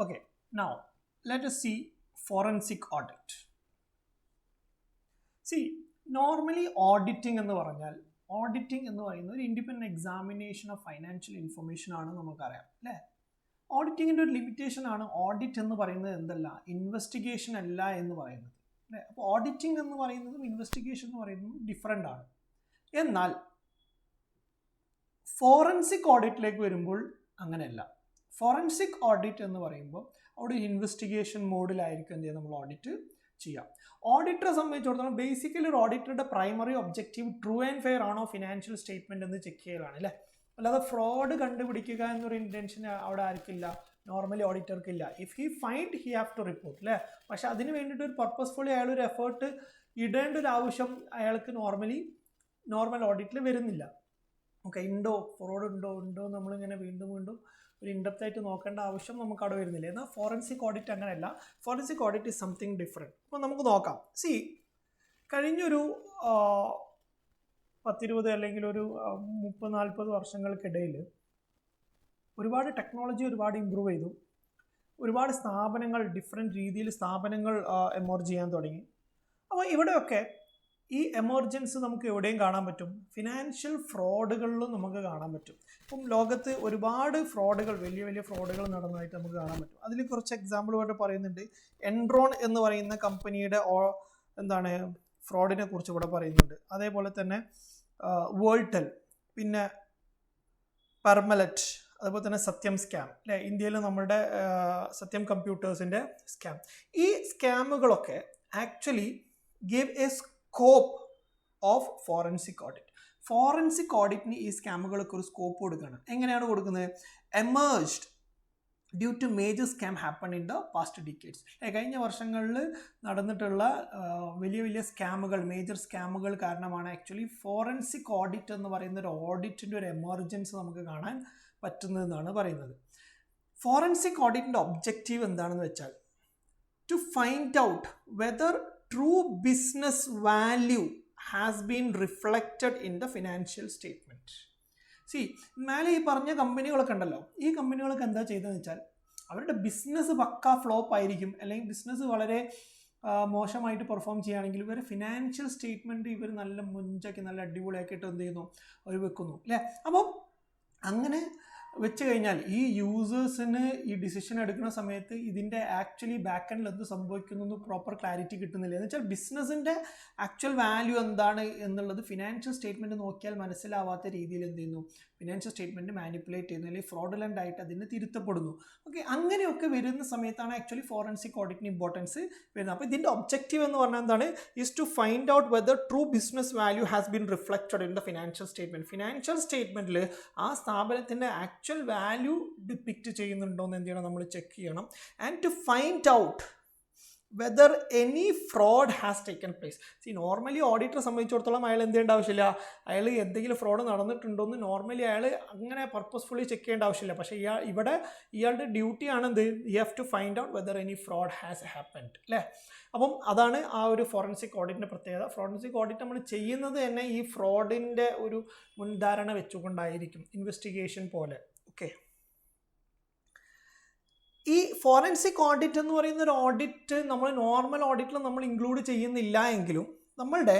Okay, now let us see forensic audit. See, normally auditing എന്ന് പറയുന്നത് ഒരു independent examination of financial information ആണ് നമുക്കറിയാം അല്ലേ. ഓഡിറ്റിങ്ങിൻ്റെ ഒരു ലിമിറ്റേഷൻ ആണ് ഓഡിറ്റ് എന്ന് പറയുന്നത് എന്തല്ല, ഇൻവെസ്റ്റിഗേഷൻ അല്ല എന്ന് പറയുന്നത് അല്ലേ. അപ്പോൾ ഓഡിറ്റിംഗ് എന്ന് പറയുന്നതും ഇൻവെസ്റ്റിഗേഷൻ എന്ന് പറയുന്നതും ഡിഫറെൻ്റ് ആണ്. എന്നാൽ ഫോറൻസിക് ഓഡിറ്റിലേക്ക് വരുമ്പോൾ അങ്ങനെയല്ല. ഫോറൻസിക് ഓഡിറ്റ് എന്ന് പറയുമ്പോൾ അവിടെ ഇൻവെസ്റ്റിഗേഷൻ മോഡിലായിരിക്കും എന്ത് ചെയ്യുക, നമ്മൾ ഓഡിറ്റ് ചെയ്യാം. ഓഡിറ്ററെ സംബന്ധിച്ചിടത്തോളം ബേസിക്കലി ഒരു ഓഡിറ്ററുടെ primary objective true and fair ആണോ ഫിനാൻഷ്യൽ സ്റ്റേറ്റ്മെന്റ് എന്ന് ചെക്ക് ചെയ്യലാണ് അല്ലേ. അല്ലാതെ ഫ്രോഡ് കണ്ടുപിടിക്കുക എന്നൊരു ഇൻറ്റൻഷൻ അവിടെ ആർക്കില്ല, നോർമലി ഓഡിറ്റർക്കില്ല. If he find he have to report അല്ലേ. പക്ഷെ അതിന് വേണ്ടിയിട്ട് ഒരു പർപ്പസ്ഫുള്ളി അയാൾ ഒരു എഫേർട്ട് ഇടേണ്ട ഒരു ആവശ്യം അയാൾക്ക് നോർമൽ ഓഡിറ്റിൽ വരുന്നില്ല. ഓക്കെ, ഉണ്ടോ ഫ്രോഡ് ഉണ്ടോ നമ്മളിങ്ങനെ വീണ്ടും ഒരു ഇൻഡെപ്ത് ആയിട്ട് നോക്കേണ്ട ആവശ്യം നമുക്ക് അവിടെ വരുന്നില്ല. എന്നാൽ ഫോറൻസിക് ഓഡിറ്റ് അങ്ങനെയല്ല. Forensic audit is something different. അപ്പോൾ നമുക്ക് നോക്കാം. സി, കഴിഞ്ഞൊരു 10-20 അല്ലെങ്കിൽ ഒരു 30-40 വർഷങ്ങൾക്കിടയിൽ ഒരുപാട് ടെക്നോളജി ഒരുപാട് ഇമ്പ്രൂവ് ചെയ്തു. ഒരുപാട് സ്ഥാപനങ്ങൾ ഡിഫറെൻറ്റ് രീതിയിൽ എമർജ് ചെയ്യാൻ തുടങ്ങി. അപ്പോൾ ഇവിടെയൊക്കെ ഈ എമർജൻസ് നമുക്ക് എവിടെയും കാണാൻ പറ്റും, ഫിനാൻഷ്യൽ ഫ്രോഡുകളിലും നമുക്ക് കാണാൻ പറ്റും. ഇപ്പം ലോകത്ത് ഒരുപാട് ഫ്രോഡുകൾ, വലിയ ഫ്രോഡുകൾ നടന്നതായിട്ട് നമുക്ക് കാണാൻ പറ്റും. അതിൽ കുറച്ച് എക്സാമ്പിളുമായിട്ട് പറയുന്നുണ്ട്. എൻറോൺ എന്ന് പറയുന്ന കമ്പനിയുടെ ഫ്രോഡിനെ കുറിച്ച് ഇവിടെ പറയുന്നുണ്ട്. അതേപോലെ തന്നെ വേൾടെൽ, പിന്നെ പെർമലറ്റ്, അതുപോലെ തന്നെ സത്യം സ്കാം അല്ലേ. ഇന്ത്യയിൽ നമ്മുടെ സത്യം കമ്പ്യൂട്ടേഴ്സിൻ്റെ സ്കാം. ഈ സ്കാമുകളൊക്കെ actually give a scope of forensic audit. Forensic ഓഡിറ്റിന് ഈ സ്കാമുകൾക്ക് ഒരു സ്കോപ്പ് കൊടുക്കണം. എങ്ങനെയാണ് കൊടുക്കുന്നത്? Emerged due to major scam happen in the past decades. കഴിഞ്ഞ വർഷങ്ങളിൽ നടന്നിട്ടുള്ള വലിയ സ്കാമുകൾ, മേജർ സ്കാമുകൾ കാരണമാണ് ആക്ച്വലി ഫോറൻസിക് ഓഡിറ്റ് എന്ന് പറയുന്ന ഒരു ഓഡിറ്റിൻ്റെ ഒരു എമർജൻസി നമുക്ക് കാണാൻ പറ്റുന്നതെന്നാണ് പറയുന്നത്. ഫോറൻസിക് ഓഡിറ്റിൻ്റെ ഒബ്ജക്റ്റീവ് എന്താണെന്ന് വെച്ചാൽ to find out whether true business value has been reflected in the financial statement. See, മേലെ ഈ പറഞ്ഞ കമ്പനികളൊക്കെ ഉണ്ടല്ലോ, ഈ കമ്പനികളൊക്കെ എന്താ ചെയ്തതെന്ന് വെച്ചാൽ അവരുടെ ബിസിനസ് പക്ക ഫ്ലോപ്പ് ആയിരിക്കും, അല്ലെങ്കിൽ ബിസിനസ് വളരെ മോശമായിട്ട് പെർഫോം ചെയ്യുകയാണെങ്കിൽ ഇവർ ഫിനാൻഷ്യൽ സ്റ്റേറ്റ്മെൻറ്റ് ഇവർ നല്ല മുഞ്ചാക്കി നല്ല അടിപൊളിയാക്കിയിട്ട് എന്ത് ചെയ്യുന്നു, അവർ വെക്കുന്നു അല്ലേ. അപ്പം അങ്ങനെ വെച്ച് കഴിഞ്ഞാൽ ഈ യൂസേഴ്സിന് ഈ ഡിസിഷൻ എടുക്കുന്ന സമയത്ത് ഇതിൻ്റെ ആക്ച്വലി ബാക്ക് എൻഡിൽ എന്ത് സംഭവിക്കുന്നു പ്രോപ്പർ ക്ലാരിറ്റി കിട്ടുന്നില്ല. എന്ന് വെച്ചാൽ ബിസിനസ്സിൻ്റെ ആക്ച്വൽ വാല്യൂ എന്താണ് എന്നുള്ളത് ഫിനാൻഷ്യൽ സ്റ്റേറ്റ്മെൻറ്റ് നോക്കിയാൽ മനസ്സിലാവാത്ത രീതിയിൽ എന്ത് ചെയ്യുന്നു, ഫിനാൻഷ്യൽ സ്റ്റേറ്റ്മെൻറ്റ് മാനിപ്പുലേറ്റ് ചെയ്യുന്നു, അല്ലെങ്കിൽ ഫ്രോഡുലൻ്റ് ആയിട്ട് അതിന് തിരുത്തപ്പെടുന്നു. ഓക്കെ, അങ്ങനെയൊക്കെ വരുന്ന സമയത്താണ് ആക്ച്വലി ഫോറൻസിക് ഓഡിറ്റിന് ഇമ്പോർട്ടൻസ് വരുന്നത്. അപ്പോൾ ഇതിൻ്റെ ഒബ്ജക്റ്റീവ് എന്ന് പറഞ്ഞാൽ എന്താണ്, is to find out whether true business value has been reflected in the financial statement. Financial സ്റ്റേറ്റ്മെൻറ്റിൽ ആ സ്ഥാപനത്തിൻ്റെ ആക്ച്വൽ വാല്യൂ ഡിപ്പിക്റ്റ് ചെയ്യുന്നുണ്ടോ എന്ന് എന്ത് ചെയ്യണം, നമ്മൾ ചെക്ക് ചെയ്യണം. And to find out whether any fraud has taken place. See, normally ഓഡിറ്ററെ സംബന്ധിച്ചിടത്തോളം അയാൾ എന്ത് ചെയ്യേണ്ട ആവശ്യമില്ല, അയാൾ എന്തെങ്കിലും ഫ്രോഡ് നടന്നിട്ടുണ്ടോ എന്ന് നോർമലി അയാൾ അങ്ങനെ പർപ്പസ്ഫുള്ളി ചെക്ക് ചെയ്യേണ്ട ആവശ്യമില്ല. പക്ഷേ ഇവിടെ ഇയാളുടെ ഡ്യൂട്ടിയാണ് എന്ത്, you have to find out whether any fraud has happened അല്ലേ. അപ്പം അതാണ് ആ ഒരു ഫോറൻസിക് ഓഡിറ്റിൻ്റെ പ്രത്യേകത. ഫോറൻസിക് ഓഡിറ്റ് നമ്മൾ ചെയ്യുന്നത് തന്നെ ഈ ഫ്രോഡിൻ്റെ ഒരു മുൻധാരണ വെച്ചുകൊണ്ടായിരിക്കും, ഇൻവെസ്റ്റിഗേഷൻ പോലെ. ഓക്കെ, ഈ ഫോറൻസിക് ഓഡിറ്റ് എന്ന് പറയുന്ന ഒരു ഓഡിറ്റ് നമ്മൾ നോർമൽ ഓഡിറ്റിൽ നമ്മൾ ഇൻക്ലൂഡ് ചെയ്യുന്നില്ല എങ്കിലും നമ്മളുടെ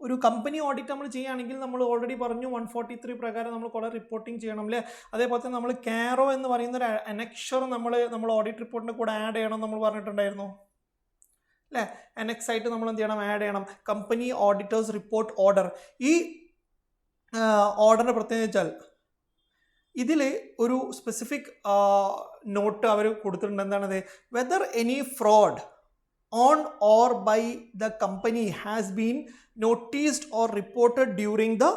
ഒരു കമ്പനി ഓഡിറ്റ് നമ്മൾ ചെയ്യുകയാണെങ്കിൽ നമ്മൾ ഓൾറെഡി പറഞ്ഞു 143 പ്രകാരം നമ്മൾ കുറേ റിപ്പോർട്ടിംഗ് ചെയ്യണം അല്ലേ. അതേപോലെ തന്നെ നമ്മൾ കാരോ എന്ന് പറയുന്ന ഒരു അനക്ഷർ നമ്മൾ ഓഡിറ്റ് റിപ്പോർട്ടിൻ്റെ കൂടെ ആഡ് ചെയ്യണം നമ്മൾ പറഞ്ഞിട്ടുണ്ടായിരുന്നു അല്ലേ. അനക്സ് ആയിട്ട് നമ്മൾ എന്ത് ചെയ്യണം, ആഡ് ചെയ്യണം. Company auditors report order. ഈ ഓർഡറിൻ്റെ പ്രത്യേകത വെച്ചാൽ ഇതിൽ ഒരു സ്പെസിഫിക് നോട്ട് അവർ കൊടുത്തിട്ടുണ്ട്. എന്താണത്, whether any fraud on or by the company has been noticed or reported during the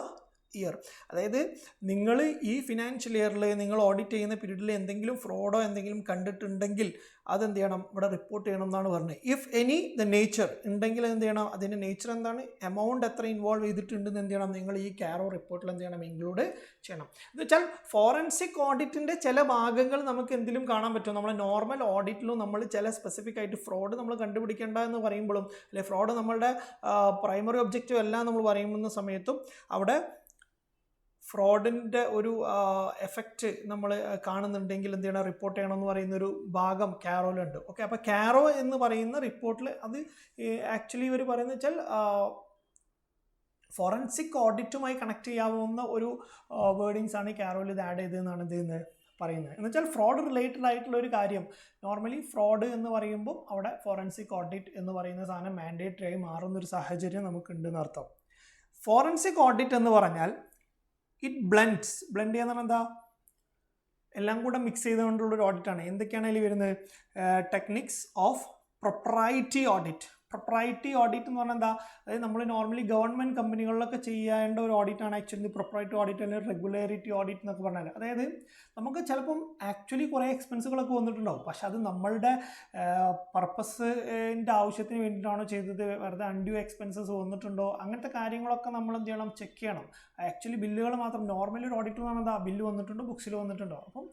year. അതായത് നിങ്ങൾ ഈ ഫിനാൻഷ്യൽ ഇയറിൽ നിങ്ങൾ ഓഡിറ്റ് ചെയ്യുന്ന പീരീഡിൽ എന്തെങ്കിലും ഫ്രോഡോ എന്തെങ്കിലും കണ്ടിട്ടുണ്ടെങ്കിൽ അതെന്ത് ചെയ്യണം, ഇവിടെ റിപ്പോർട്ട് ചെയ്യണം എന്നാണ് പറഞ്ഞത്. ഇഫ് എനി ദ നേച്ചർ ഉണ്ടെങ്കിൽ എന്ത് ചെയ്യണം, അതിൻ്റെ നേച്ചർ എന്താണ്, എമൗണ്ട് എത്ര ഇൻവോൾവ് ചെയ്തിട്ടുണ്ടെന്ന് എന്ത് ചെയ്യണം, നിങ്ങൾ ഈ കാരോ റിപ്പോർട്ടിൽ എന്ത് ചെയ്യണം, ഇൻക്ലൂഡ് ചെയ്യണം. എന്ന് വെച്ചാൽ ഫോറൻസിക് ഓഡിറ്റിൻ്റെ ചില ഭാഗങ്ങൾ നമുക്ക് എന്തിലും കാണാൻ പറ്റും. നമ്മൾ നോർമൽ ഓഡിറ്റിലും നമ്മൾ ചില സ്പെസിഫിക് ആയിട്ട് ഫ്രോഡ് നമ്മൾ കണ്ടുപിടിക്കേണ്ട എന്ന് പറയുമ്പോഴും അല്ലെ, ഫ്രോഡ് നമ്മളുടെ പ്രൈമറി ഒബ്ജക്റ്റീവ് അല്ല നമ്മൾ പറയുന്ന സമയത്തും അവിടെ ഫ്രോഡിൻ്റെ ഒരു എഫക്റ്റ് നമ്മൾ കാണുന്നുണ്ടെങ്കിൽ എന്ത് ചെയ്യണം, റിപ്പോർട്ട് ചെയ്യണം എന്ന് പറയുന്ന ഒരു ഭാഗം കാരോയിലുണ്ട്. ഓക്കെ, അപ്പോൾ കാരോ എന്ന് പറയുന്ന റിപ്പോർട്ടിൽ അത് ആക്ച്വലി ഇവർ പറയുന്നത് വെച്ചാൽ ഫോറൻസിക് ഓഡിറ്റുമായി കണക്ട് ചെയ്യാവുന്ന ഒരു വേർഡിങ്സ് ആണ് ഈ കാരോയിൽ ഇത് ആഡ് ചെയ്തതെന്നാണ് ഇത് പറയുന്നത്. എന്ന് വെച്ചാൽ ഫ്രോഡ് റിലേറ്റഡ് ആയിട്ടുള്ള ഒരു കാര്യം, നോർമലി ഫ്രോഡ് എന്ന് പറയുമ്പോൾ അവിടെ ഫോറൻസിക് ഓഡിറ്റ് എന്ന് പറയുന്ന സാധനം മാൻഡേറ്ററി ആയി മാറുന്നൊരു സാഹചര്യം നമുക്കുണ്ടെന്ന് അർത്ഥം. ഫോറൻസിക് ഓഡിറ്റ് എന്ന് പറഞ്ഞാൽ ഇറ്റ് ബ്ലെൻഡ് ചെയ്യാന്ന് പറഞ്ഞാൽ എന്താ, എല്ലാം കൂടെ മിക്സ് ചെയ്തുകൊണ്ടുള്ളൊരു ഓഡിറ്റാണ്. എന്തൊക്കെയാണ് അതിൽ വരുന്നത്? Techniques of propriety audit. Propriety audit എന്ന് പറഞ്ഞാൽ എന്താ, അതായത് നമ്മൾ നോർമലി ഗവൺമെൻറ് കമ്പനികളിലൊക്കെ ചെയ്യേണ്ട ഒരു ഓഡിറ്റാണ് ആക്ച്വലി പ്രൊപ്രൈറ്റി ഓഡിറ്റ് അല്ലെങ്കിൽ റെഗുലാരിറ്റി ഓഡിറ്റ് എന്നൊക്കെ പറഞ്ഞാൽ. അതായത് നമുക്ക് ചിലപ്പം ആക്ച്വലി കുറേ എക്സ്പെൻസുകളൊക്കെ വന്നിട്ടുണ്ടാവും, പക്ഷെ അത് നമ്മളുടെ പർപ്പസിൻ്റെ ആവശ്യത്തിന് വേണ്ടിയിട്ടാണോ ചെയ്തത്, വെറുതെ അൺഡ്യൂ എക്സ്പെൻസസ് വന്നിട്ടുണ്ടോ, അങ്ങനത്തെ കാര്യങ്ങളൊക്കെ നമ്മൾ എന്ത് ചെയ്യണം, ചെക്ക് ചെയ്യണം. ആക്ച്വലി ബില്ലുകൾ മാത്രം, നോർമലി ഒരു ഓഡിറ്റ് എന്ന് പറഞ്ഞാൽ ബില്ല് വന്നിട്ടുണ്ടോ, ബുക്സിൽ വന്നിട്ടുണ്ടോ, അപ്പം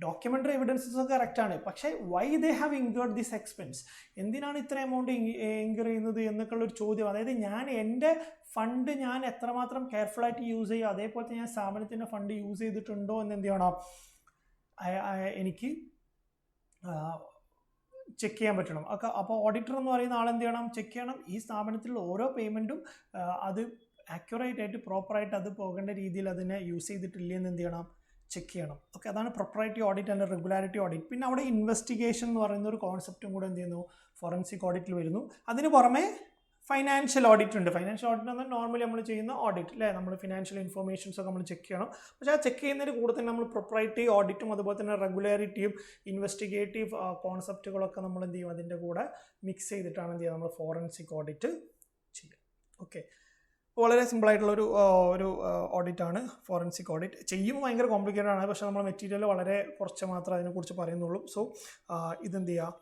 ഡോക്യുമെൻ്ററി എവിഡൻസസ് ഒക്കെ കറക്റ്റാണ്. പക്ഷേ why they have incurred this expense, എന്തിനാണ് ഇത്ര എമൗണ്ട് ഇൻകർ ചെയ്യുന്നത് എന്നൊക്കെയുള്ളൊരു ചോദ്യം. അതായത് ഞാൻ എൻ്റെ ഫണ്ട് ഞാൻ എത്രമാത്രം കെയർഫുള്ളായിട്ട് യൂസ് ചെയ്യുക, അതേപോലെ ഞാൻ സ്ഥാപനത്തിൻ്റെ ഫണ്ട് യൂസ് ചെയ്തിട്ടുണ്ടോ എന്ന് എന്ത് ചെയ്യണം, എനിക്ക് ചെക്ക് ചെയ്യാൻ പറ്റണം. അപ്പോൾ ഓഡിറ്റർ എന്ന് പറയുന്ന ആളെന്ത് ചെയ്യണം, ചെക്ക് ചെയ്യണം ഈ സ്ഥാപനത്തിലുള്ള ഓരോ പേയ്മെൻറ്റും അത് ആക്യുറേറ്റ് ആയിട്ട് പ്രോപ്പറായിട്ട് അത് പോകേണ്ട രീതിയിൽ അതിനെ യൂസ് ചെയ്തിട്ടില്ലെന്ന് എന്ത് ചെയ്യണം, ചെക്ക് ചെയ്യണം. ഓക്കെ, അതാണ് പ്രൊപ്രൈറ്റി ഓഡിറ്റ് ആൻഡ് റെഗുലാരിറ്റി ഓഡിറ്റ്. പിന്നെ അവിടെ ഇൻവെസ്റ്റിഗേഷൻ എന്ന് പറയുന്ന ഒരു കോൺസെപ്റ്റും കൂടെ എന്ത് ചെയ്യുന്നു, ഫോറൻസിക് ഓഡിറ്റിൽ വരുന്നു. അതിന് പുറമെ ഫൈനാൻഷ്യൽ ഓഡിറ്റ് ഉണ്ട്. ഫൈനാൻഷ്യൽ ഓഡിറ്റ് എന്ന് പറഞ്ഞാൽ നോർമലി നമ്മൾ ചെയ്യുന്ന ഓഡിറ്റ് അല്ലേ, നമ്മൾ ഫിനാൻഷ്യൽ ഇൻഫർമേഷൻസ് ഒക്കെ നമ്മൾ ചെക്ക് ചെയ്യണം. പക്ഷേ ആ ചെക്ക് ചെയ്യുന്നതിന് കൂടെ തന്നെ നമ്മൾ പ്രൊപ്രൈറ്റി ഓഡിറ്റും അതുപോലെ തന്നെ റെഗുലാരിറ്റിയും ഇൻവെസ്റ്റിഗേറ്റീവ് കോൺസെപ്റ്റുകളൊക്കെ നമ്മൾ എന്ത് ചെയ്യും, അതിൻ്റെ കൂടെ മിക്സ് ചെയ്തിട്ടാണ് എന്ത് ചെയ്യുക, നമ്മൾ ഫോറൻസിക് ഓഡിറ്റ് ചെയ്യുക. ഓക്കെ, വളരെ സിമ്പിളായിട്ടുള്ളൊരു ഓഡിറ്റാണ് ഫോറൻസിക് ഓഡിറ്റ്. ചെയ്യുമ്പോൾ ഭയങ്കര കോംപ്ലിക്കേറ്റഡ് ആണ്, പക്ഷേ നമ്മൾ മെറ്റീരിയൽ വളരെ കുറച്ച് മാത്രമേ അതിനെക്കുറിച്ച് പറയുന്നുള്ളൂ. സോ ഇതെന്ത് ചെയ്യുക,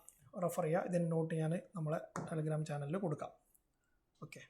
റെഫർ ചെയ്യുക. ഇതിൻ്റെ നോട്ട് ഞാൻ നമ്മളെ ടെലഗ്രാം ചാനലിൽ കൊടുക്കാം. ഓക്കെ.